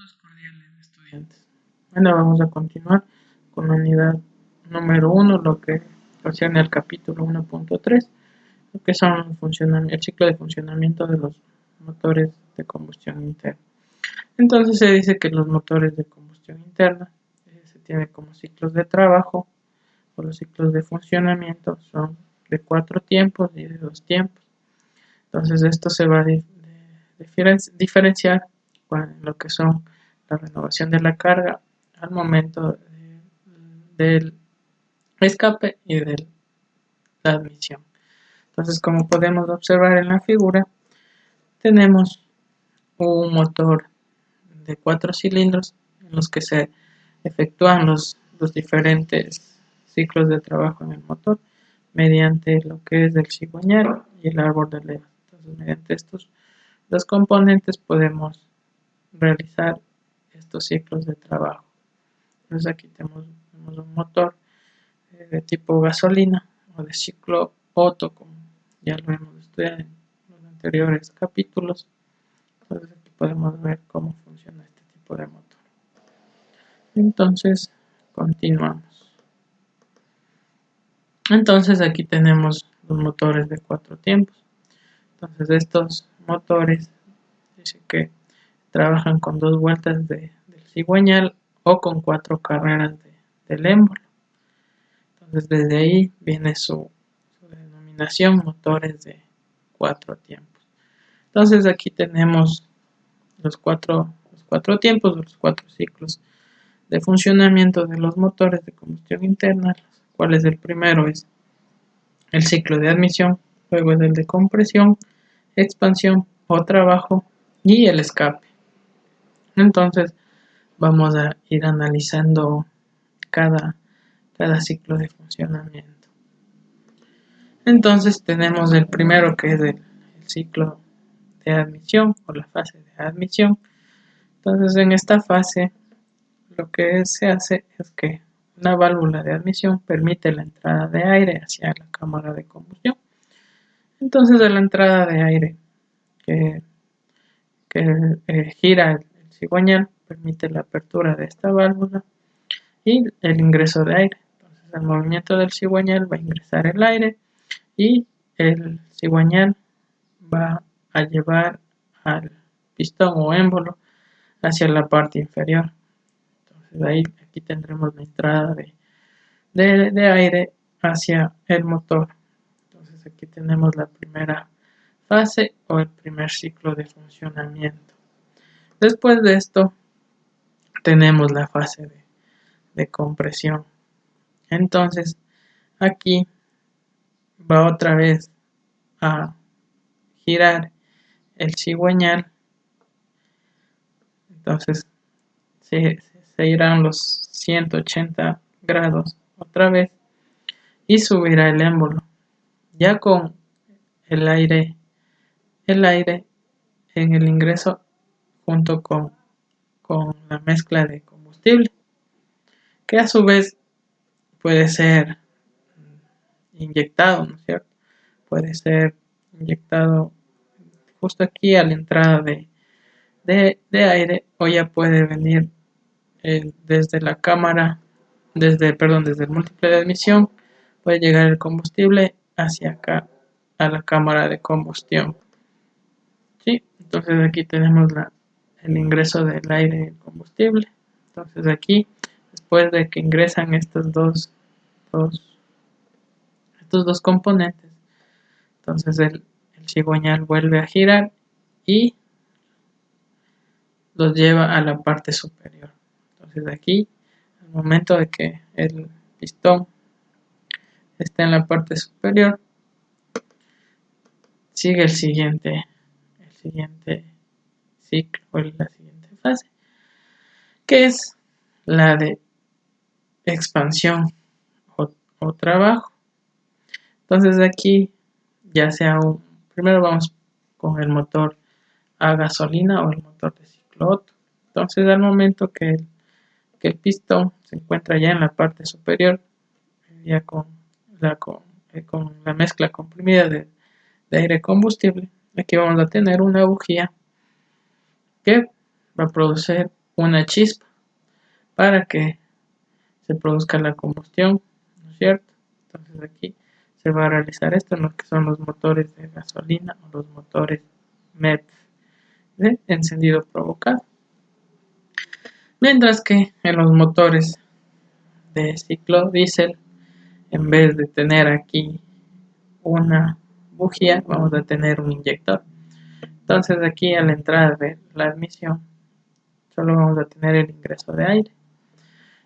Saludos cordiales, estudiantes. Bueno, vamos a continuar con la unidad número 1, lo que concierne al capítulo 1.3, lo que son el ciclo de funcionamiento de los motores de combustión interna. Entonces se dice que los motores de combustión interna se tienen como ciclos de trabajo, o los ciclos de funcionamiento son de 4 tiempos y de 2 tiempos. Entonces esto se va a diferenciar con lo que son la renovación de la carga al momento del escape y de la admisión. Entonces, como podemos observar en la figura, tenemos un motor de 4 cilindros en los que se efectúan los diferentes ciclos de trabajo en el motor mediante lo que es el cigüeñal y el árbol de leva. Entonces, mediante estos dos componentes podemos realizar estos ciclos de trabajo. Entonces aquí tenemos un motor de tipo gasolina o de ciclo Otto, como ya lo hemos estudiado en los anteriores capítulos. Entonces aquí podemos ver cómo funciona este tipo de motor. Entonces continuamos. Entonces aquí tenemos los motores de 4 tiempos. Entonces estos motores dice que trabajan con 2 vueltas del cigüeñal o con 4 carreras del émbolo. Entonces desde ahí viene su denominación, motores de 4 tiempos. Entonces aquí tenemos los cuatro tiempos, los 4 ciclos de funcionamiento de los motores de combustión interna, los cuales el primero es el ciclo de admisión, luego es el de compresión, expansión o trabajo y el escape. Entonces vamos a ir analizando cada ciclo de funcionamiento. Entonces tenemos el primero que es el ciclo de admisión o la fase de admisión. Entonces en esta fase lo que se hace es que una válvula de admisión permite la entrada de aire hacia la cámara de combustión. Entonces a la entrada de aire que gira el cigüeñal permite la apertura de esta válvula y el ingreso de aire. Entonces al movimiento del cigüeñal va a ingresar el aire y el cigüeñal va a llevar al pistón o émbolo hacia la parte inferior. Entonces ahí aquí tendremos la entrada de aire hacia el motor. Entonces aquí tenemos la primera fase o el primer ciclo de funcionamiento. Después de esto tenemos la fase de compresión. Entonces aquí va otra vez a girar el cigüeñal. Entonces se irán los 180 grados otra vez y subirá el émbolo ya con el aire en el ingreso junto con la mezcla de combustible, que a su vez puede ser inyectado, ¿no es cierto? Puede ser inyectado justo aquí a la entrada de aire, o ya puede venir desde la cámara, desde el múltiple de admisión, puede llegar el combustible hacia acá a la cámara de combustión. ¿Sí? Entonces aquí tenemos el ingreso del aire y el combustible. Entonces aquí, después de que ingresan estos dos componentes, entonces el cigüeñal vuelve a girar y los lleva a la parte superior. Entonces aquí, al momento de que el pistón está en la parte superior, sigue el siguiente ciclo o la siguiente fase, que es la de expansión o trabajo. Entonces aquí ya sea primero vamos con el motor a gasolina o el motor de ciclo Otto. Entonces al momento que el pistón se encuentra ya en la parte superior, ya con la mezcla comprimida de aire combustible, aquí vamos a tener una bujía que va a producir una chispa para que se produzca la combustión, ¿no es cierto? Entonces aquí se va a realizar esto en lo que son los motores de gasolina o los motores MEP de encendido provocado. Mientras que en los motores de ciclo diésel, en vez de tener aquí una bujía, vamos a tener un inyector. Entonces aquí a la entrada de la admisión solo vamos a tener el ingreso de aire.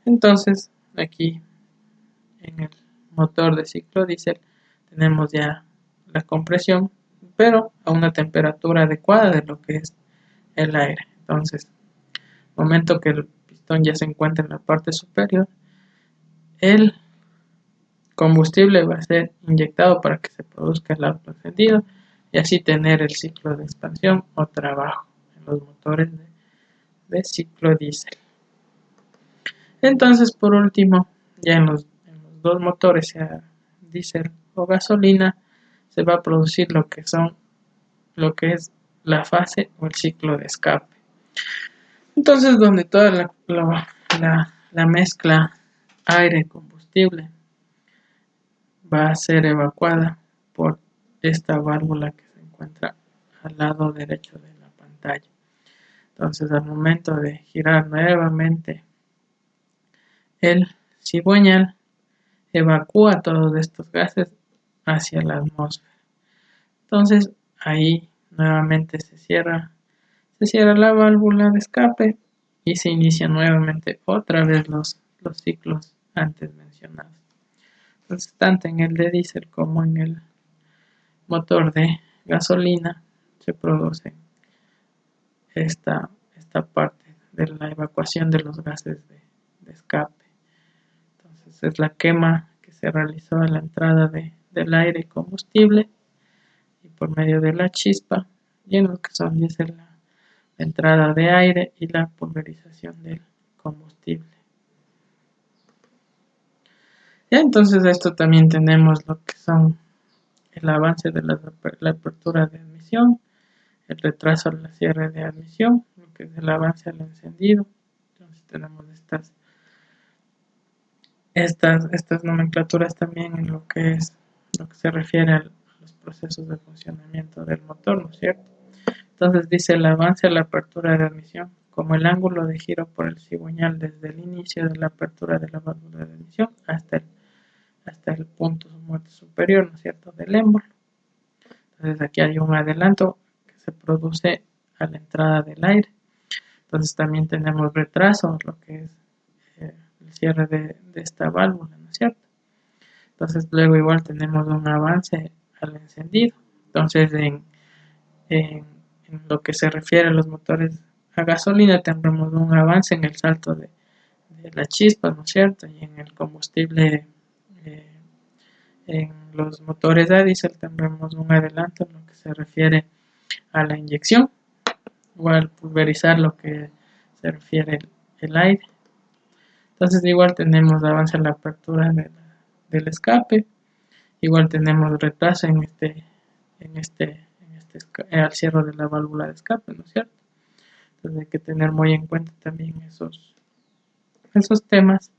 Entonces aquí en el motor de ciclo diésel tenemos ya la compresión, pero a una temperatura adecuada de lo que es el aire. Entonces, momento que el pistón ya se encuentra en la parte superior, el combustible va a ser inyectado para que se produzca el auto encendido y así tener el ciclo de expansión o trabajo en los motores de ciclo diésel. Entonces, por último, ya en los dos motores, sea diésel o gasolina, se va a producir lo que es la fase o el ciclo de escape. Entonces, donde toda la mezcla aire-combustible va a ser evacuada por esta válvula que se encuentra al lado derecho de la pantalla. Entonces, al momento de girar nuevamente el cigüeñal, evacúa todos estos gases hacia la atmósfera. Entonces, ahí nuevamente se cierra la válvula de escape y se inician nuevamente otra vez los ciclos antes mencionados. Entonces, tanto en el de diésel como en el motor de gasolina se produce esta parte de la evacuación de los gases de escape. Entonces, es la quema que se realizó a la entrada del aire y combustible y por medio de la chispa, y en lo que son diésel la entrada de aire y la pulverización del combustible. Y entonces esto también tenemos lo que son el avance de la apertura de admisión, el retraso al cierre de admisión, lo que es el avance al encendido. Entonces tenemos estas nomenclaturas también en lo que se refiere a los procesos de funcionamiento del motor, ¿no es cierto? Entonces dice el avance a la apertura de admisión, como el ángulo de giro por el cigüeñal desde el inicio de la apertura de la válvula de admisión hasta el punto muerto superior, ¿no es cierto?, del émbolo. Entonces aquí hay un adelanto que se produce a la entrada del aire. Entonces también tenemos retraso, lo que es el cierre de esta válvula, ¿no es cierto? Entonces luego igual tenemos un avance al encendido. Entonces en lo que se refiere a los motores a gasolina tendremos un avance en el salto de la chispa, ¿no es cierto? Y en el combustible, en los motores a diésel tendremos un adelanto en lo que se refiere a la inyección o al pulverizar lo que se refiere el aire. Entonces igual tenemos avance en la apertura del escape, igual tenemos retraso al cierre de la válvula de escape, ¿no es cierto? Entonces hay que tener muy en cuenta también esos temas.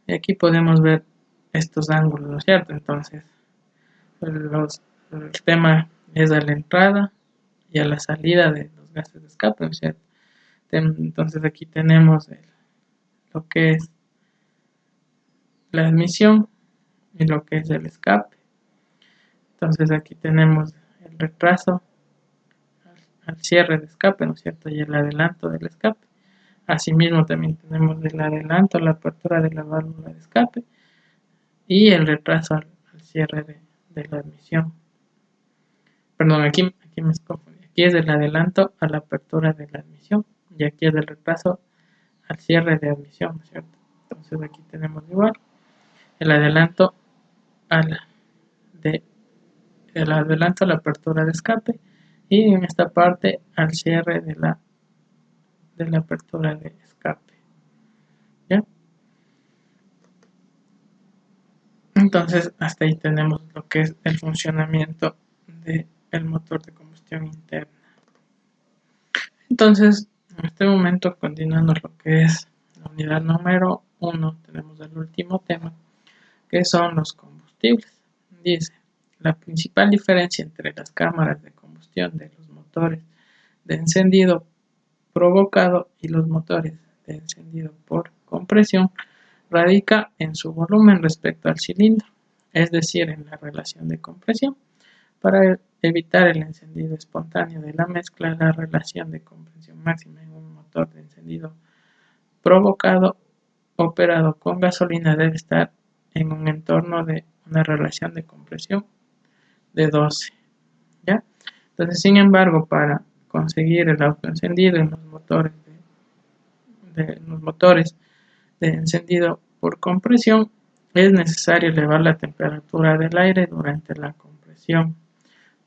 Y aquí podemos ver estos ángulos, ¿no es cierto? Entonces el tema es a la entrada y a la salida de los gases de escape, ¿no es cierto? Entonces aquí tenemos lo que es la admisión y lo que es el escape. Entonces aquí tenemos el retraso al cierre de escape, ¿no es cierto? Y el adelanto del escape. Asimismo también tenemos el adelanto a la apertura de la válvula de escape y el retraso al cierre de la admisión. Perdón, aquí me confundí. Aquí es el adelanto a la apertura de la admisión y aquí es el retraso al cierre de admisión, ¿no es cierto? Entonces aquí tenemos igual el adelanto a la apertura de escape y en esta parte al cierre de la apertura de escape. ¿Ya? Entonces hasta ahí tenemos lo que es el funcionamiento del motor de combustión interna. Entonces En este momento, continuando lo que es la unidad número 1, tenemos el último tema, que son los combustibles. Dice, la principal diferencia entre las cámaras de combustión de los motores de encendido provocado y los motores de encendido por compresión radica en su volumen respecto al cilindro, es decir, en la relación de compresión. Para evitar el encendido espontáneo de la mezcla, la relación de compresión máxima en un motor de encendido provocado operado con gasolina debe estar en un entorno de una relación de compresión de 12. ¿Ya? Entonces, sin embargo, para conseguir el autoencendido en los motores de encendido por compresión, es necesario elevar la temperatura del aire durante la compresión,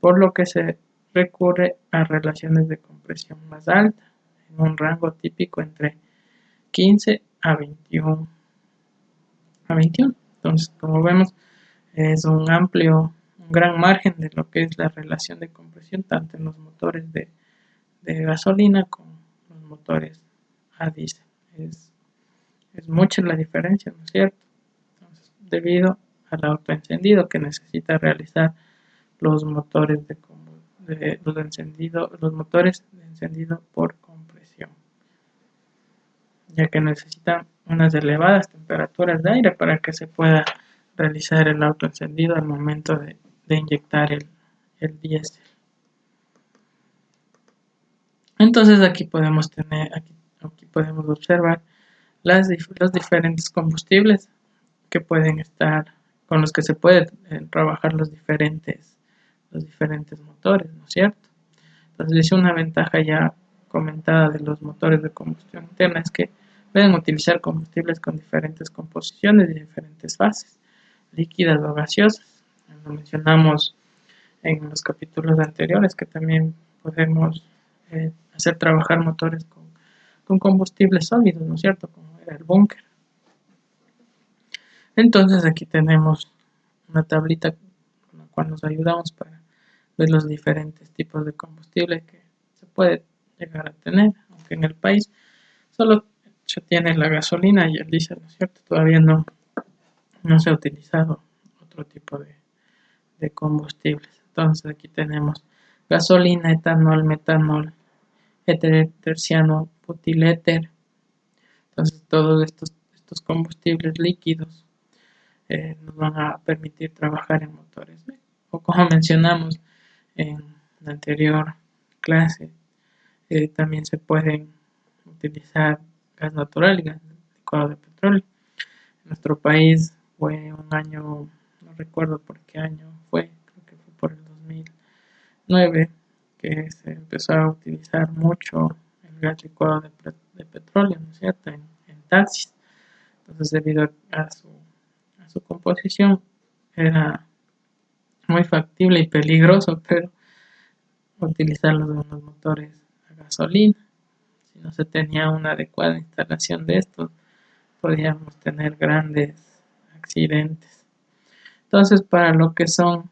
por lo que se recurre a relaciones de compresión más altas, en un rango típico entre 15 a 21. Entonces, como vemos, es un gran margen de lo que es la relación de compresión, tanto en los motores de gasolina como los motores a diésel. Es mucha la diferencia, ¿no es cierto? Entonces, debido al autoencendido que necesita realizar los motores los motores de encendido por compresión, ya que necesitan unas elevadas temperaturas de aire para que se pueda realizar el autoencendido al momento de inyectar el diésel. Entonces aquí podemos observar los diferentes combustibles que pueden estar, con los que se pueden trabajar los diferentes motores, ¿no es cierto? Entonces, es una ventaja ya comentada de los motores de combustión interna, es que pueden utilizar combustibles con diferentes composiciones y diferentes fases, líquidas o gaseosas. Lo mencionamos en los capítulos anteriores, que también podemos hacer trabajar motores con combustibles sólidos, ¿no es cierto? Como era el búnker. Entonces aquí tenemos una tablita con la cual nos ayudamos para ver los diferentes tipos de combustible que se puede llegar a tener, aunque en el país solo se tiene la gasolina y el diésel, ¿no es cierto? Todavía no se ha utilizado otro tipo de combustibles. Entonces aquí tenemos gasolina, etanol, metanol, éter terciano, butiléter. Entonces todos estos combustibles líquidos nos van a permitir trabajar en motores. O como mencionamos en la anterior clase, también se pueden utilizar gas natural y gas licuado de petróleo. En nuestro país fue un año, no recuerdo por qué año fue, creo que fue por el 2009, que se empezó a utilizar mucho el gas licuado de petróleo, ¿no es cierto?, en taxis. Entonces, debido a su composición, era muy factible y peligroso, pero utilizarlos en los motores a gasolina. Si no se tenía una adecuada instalación de estos, podríamos tener grandes accidentes. Entonces, para lo que son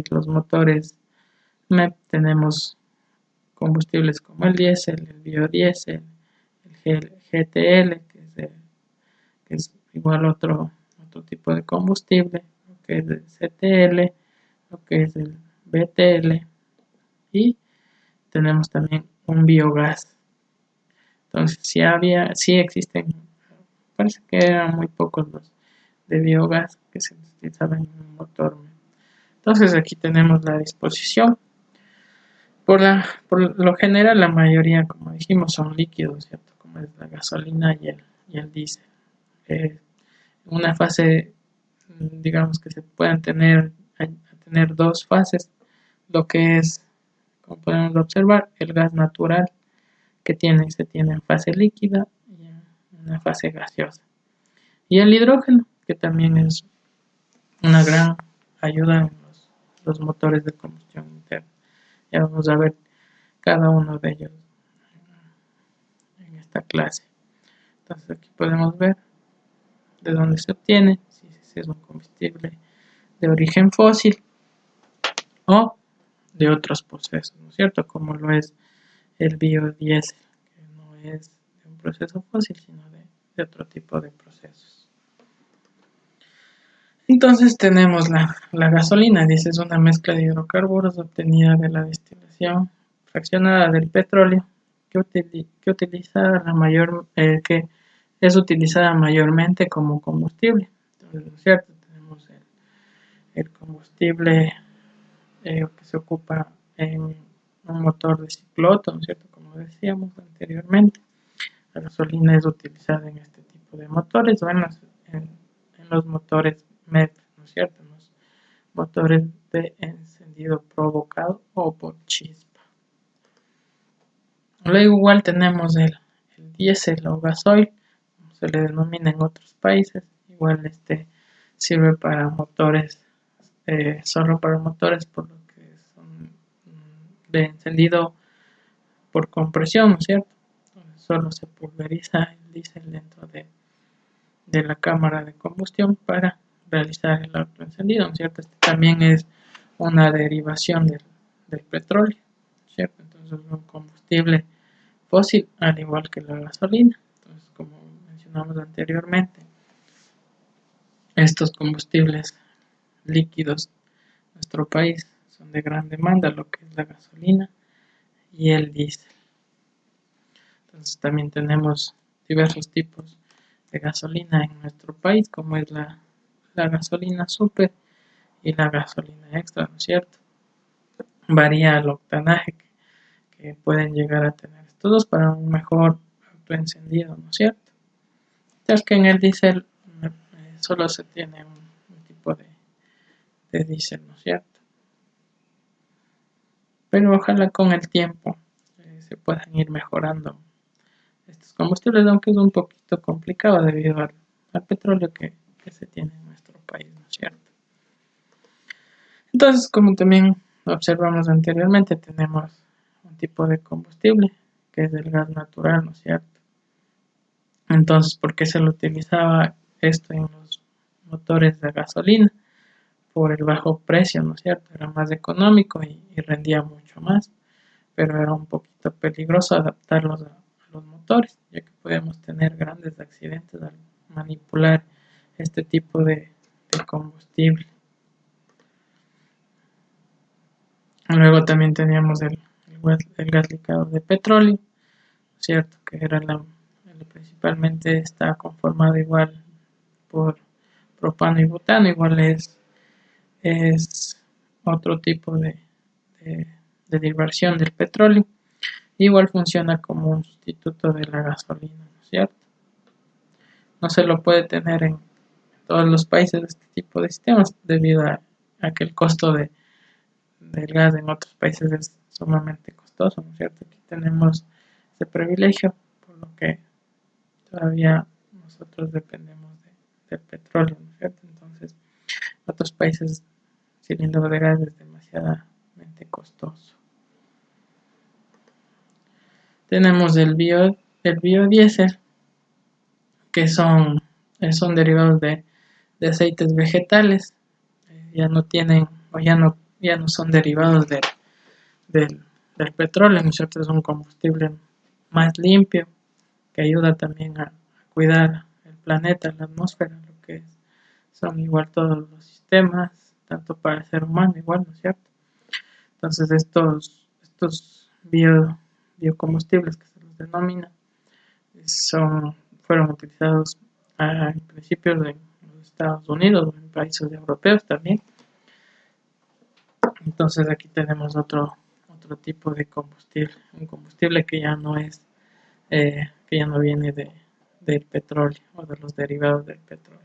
los motores MEP, tenemos combustibles como el diésel, el biodiesel, el GTL, que es igual otro tipo de combustible, lo que es el CTL, lo que es el BTL, y tenemos también un biogás. Entonces, sí existen, parece que eran muy pocos los de biogás que se utilizaban en un motor. Entonces, aquí tenemos la disposición. Por lo general, la mayoría, como dijimos, son líquidos, ¿cierto? Como es la gasolina y el diésel. Una fase, digamos que se pueden tener dos fases, lo que es, como podemos observar, el gas natural, que se tiene en fase líquida y en una fase gaseosa. Y el hidrógeno, que también es una gran ayuda en los motores de combustión interna. Ya vamos a ver cada uno de ellos en esta clase. Entonces aquí podemos ver de dónde se obtiene, si es un combustible de origen fósil o de otros procesos, ¿no es cierto? Como lo es el biodiesel. es de un proceso fósil, sino de otro tipo de procesos. Entonces tenemos la gasolina, dice, es una mezcla de hidrocarburos obtenida de la destilación fraccionada del petróleo que es utilizada mayormente como combustible. Entonces, ¿no es cierto? Tenemos el combustible que se ocupa en un motor de cicloto, ¿no es cierto? Como decíamos anteriormente, la gasolina es utilizada en este tipo de motores o en los motores MEP, ¿no es cierto? En los motores de encendido provocado o por chispa. Luego igual tenemos el diésel o gasoil, como se le denomina en otros países. Igual este sirve para motores, solo para motores por lo que son de encendido por compresión, ¿no es cierto? Entonces, solo se pulveriza el diésel dentro de la cámara de combustión para realizar el autoencendido, ¿no es cierto? Este también es una derivación del petróleo, ¿no es cierto? Entonces es un combustible fósil al igual que la gasolina. Entonces, como mencionamos anteriormente, estos combustibles líquidos en nuestro país son de gran demanda, lo que es la gasolina y el diésel. Entonces también tenemos diversos tipos de gasolina en nuestro país, como es la gasolina super y la gasolina extra, ¿no es cierto? Varía el octanaje que pueden llegar a tener estos dos para un mejor autoencendido, ¿no es cierto? Ya que en el diésel solo se tiene un tipo de diésel, ¿no es cierto? Pero ojalá con el tiempo se puedan ir mejorando estos combustibles, aunque es un poquito complicado debido al petróleo que se tiene en nuestro país, ¿no es cierto? Entonces, como también observamos anteriormente, tenemos un tipo de combustible que es el gas natural, ¿no es cierto? Entonces, ¿por qué se lo utilizaba esto en los motores de gasolina? Por el bajo precio, ¿no es cierto? Era más económico y rendía mucho más, pero era un poquito peligroso adaptarlos a los motores, ya que podíamos tener grandes accidentes al manipular este tipo de combustible. Luego también teníamos el gas licuado de petróleo, ¿cierto? Que era principalmente está conformado igual por propano y butano, igual es otro tipo de, de derivación del petróleo. Igual funciona como un sustituto de la gasolina, ¿no es cierto? No se lo puede tener en todos los países de este tipo de sistemas debido a que el costo del gas en otros países es sumamente costoso, ¿no es cierto? Aquí tenemos ese privilegio, por lo que todavía nosotros dependemos del petróleo, ¿no es cierto? Entonces, en otros países el cilindro de gas es demasiadamente costoso. Tenemos el biodiesel, que son derivados de aceites vegetales, ya no tienen o ya no son derivados del, del petróleo, ¿no es cierto? Es un combustible más limpio que ayuda también a cuidar el planeta, la atmósfera, lo que son igual todos los sistemas, tanto para el ser humano igual, ¿no es cierto? Entonces estos biocombustibles que se los denomina fueron utilizados en principios de los Estados Unidos o en países europeos también. Entonces aquí tenemos otro tipo de combustible, un combustible que ya no es, que ya no viene del petróleo o de los derivados del petróleo.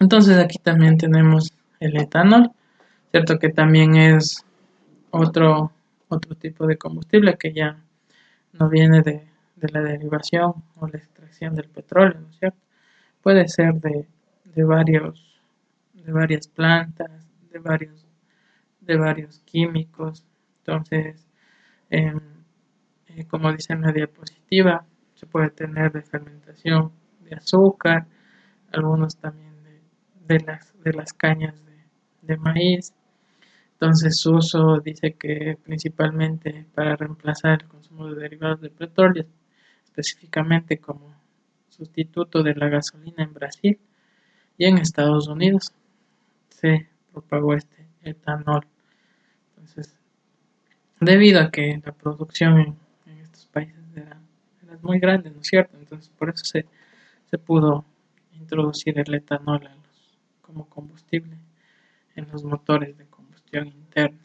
Entonces aquí también tenemos el etanol, cierto que también es otro tipo de combustible que ya no viene de la derivación o la extracción del petróleo, ¿no es cierto? Puede ser de varias plantas, de varios químicos. Entonces, como dice en la diapositiva, se puede tener de fermentación de azúcar, algunos también de las cañas de maíz, Entonces su uso dice que principalmente para reemplazar el consumo de derivados del petróleo, específicamente como sustituto de la gasolina en Brasil y en Estados Unidos se propagó este etanol. Entonces, debido a que la producción en estos países era muy grande, ¿no es cierto? Entonces, por eso se pudo introducir el etanol como combustible en los motores de combustión interna.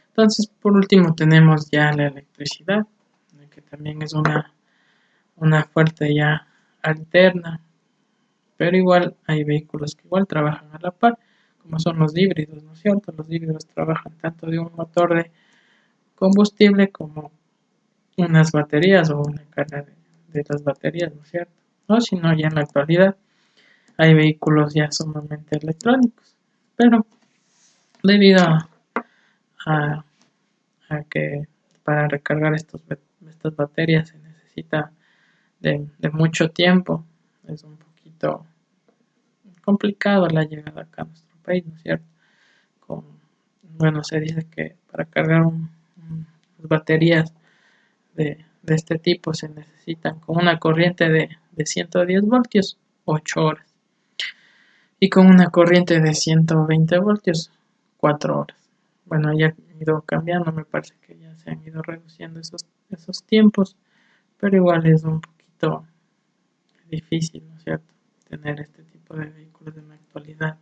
Entonces, por último, tenemos ya la electricidad, que también es una fuente ya alterna, pero igual hay vehículos que igual trabajan a la par, como son los híbridos, ¿no es cierto? Los híbridos trabajan tanto de un motor de combustible como unas baterías o una carga de las baterías, ¿no es cierto? O si no, ya en la actualidad hay vehículos ya sumamente electrónicos, pero debido a, a que para recargar estas baterías se necesita de mucho tiempo, es un poquito complicado la llegada acá a nuestro país, ¿no es cierto? Con, bueno, se dice que para cargar unas baterías de este tipo se necesitan con una corriente de 110 voltios, 8 horas. Y con una corriente de 120 voltios, 4 horas. Bueno, ya ha ido cambiando, me parece que ya se han ido reduciendo esos tiempos, pero igual es un poquito difícil, ¿no es cierto?, tener este tipo de vehículos en la actualidad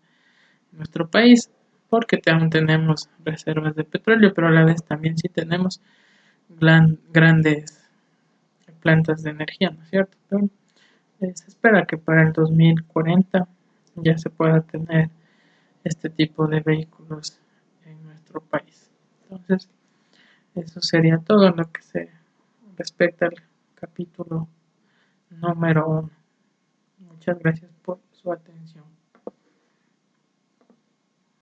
en nuestro país, porque aún tenemos reservas de petróleo, pero a la vez también sí tenemos grandes plantas de energía, ¿no es cierto? Pero se espera que para el 2040 ya se pueda tener este tipo de vehículos en nuestro país. Entonces, eso sería todo lo que se respecta al capítulo número 1. Muchas gracias por su atención.